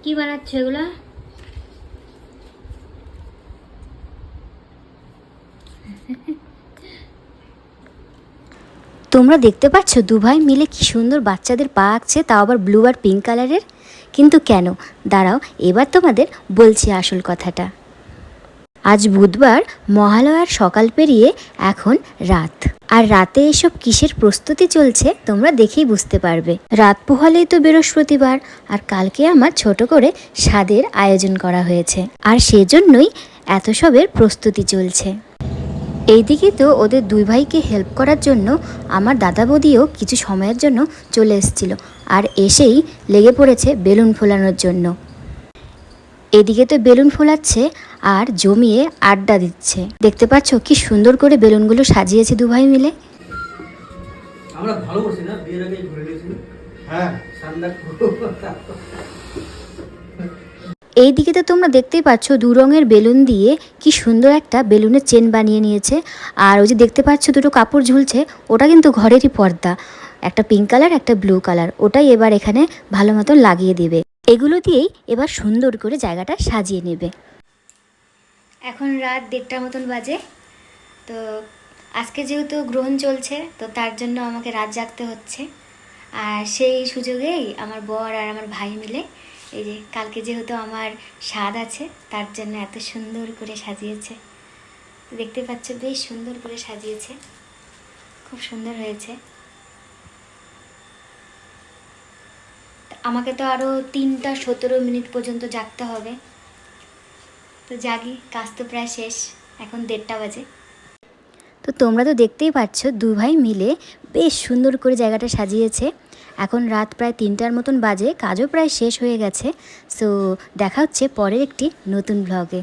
কি বানাচ্ছে এগুলা? তোমরা দেখতে পাচ্ছ দু ভাই মিলে কি সুন্দর বাচ্চাদের পা আঁকছে, তাও আবার ব্লু আর পিঙ্ক কালারের। কিন্তু কেন, দাঁড়াও এবার তোমাদের বলছি আসল কথাটা। আজ বুধবার, মহালয়ার সকাল পেরিয়ে এখন রাত। আর রাতে এসব কিসের প্রস্তুতি চলছে তোমরা দেখেই বুঝতে পারবে। রাত পোহালেই তো বৃহস্পতিবার, আর কালকে আমার ছোট করে স্বাদের আয়োজন করা হয়েছে, আর সেজন্যই এত সবের প্রস্তুতি চলছে। এইদিকে তো ওদের দুই ভাইকে হেল্প করার জন্য আমার দাদা বৌদিও কিছু সময়ের জন্য চলে এসেছিল, আর এসেই লেগে পড়েছে বেলুন ফোলানোর জন্য। এদিকে তো বেলুন ফোলাচ্ছে আর জমিয়ে আড্ডা দিচ্ছে। দেখতে পাচ্ছ কি সুন্দর করে বেলুনগুলো সাজিয়েছে দু ভাই মিলে। আমরা ভালো করছি না, বিয়ের আগেই ঘুরে গেছি। হ্যাঁ, সান্দাক এইদিকে তো তোমরা দেখতেই পাচ্ছ দু রঙের বেলুন দিয়ে কি সুন্দর একটা বেলুনের চেন বানিয়ে নিয়েছে। আর ওই যে দেখতে পাচ্ছ দুটো কাপড় ঝুলছে, ওটা কিন্তু ঘরেরই পর্দা, একটা পিঙ্ক কালার একটা ব্লু কালার। ওটাই এবার এখানে ভালো মতন লাগিয়ে দেবে। এগুলো দিয়েই এবার সুন্দর করে জায়গাটা সাজিয়ে নেবে। এখন রাত 1:30 মতন বাজে। তো আজকে যেহেতু গ্রহণ চলছে, তো তার জন্য আমাকে রাত জাগতে হচ্ছে। আর সেই সুযোগেই আমার বর আর আমার ভাই মিলে এই যে কালকে যেহেতু আমার স্বাদ আছে, তার জন্য এত সুন্দর করে সাজিয়েছে। দেখতে পাচ্ছ বেশ সুন্দর করে সাজিয়েছে, খুব সুন্দর হয়েছে। আমাকে তো আরও 3টা 17 মিনিট পর্যন্ত জাগতে হবে। তো জাগি, কাজ তো প্রায় শেষ, এখন 1:30 বাজে। তো তোমরা তো দেখতেই পাচ্ছ দু ভাই মিলে বেশ সুন্দর করে জায়গাটা সাজিয়েছে। এখন রাত প্রায় 3টার মতন বাজে, কাজও প্রায় শেষ হয়ে গেছে। সো দেখা হচ্ছে পরের একটি নতুন ব্লগে।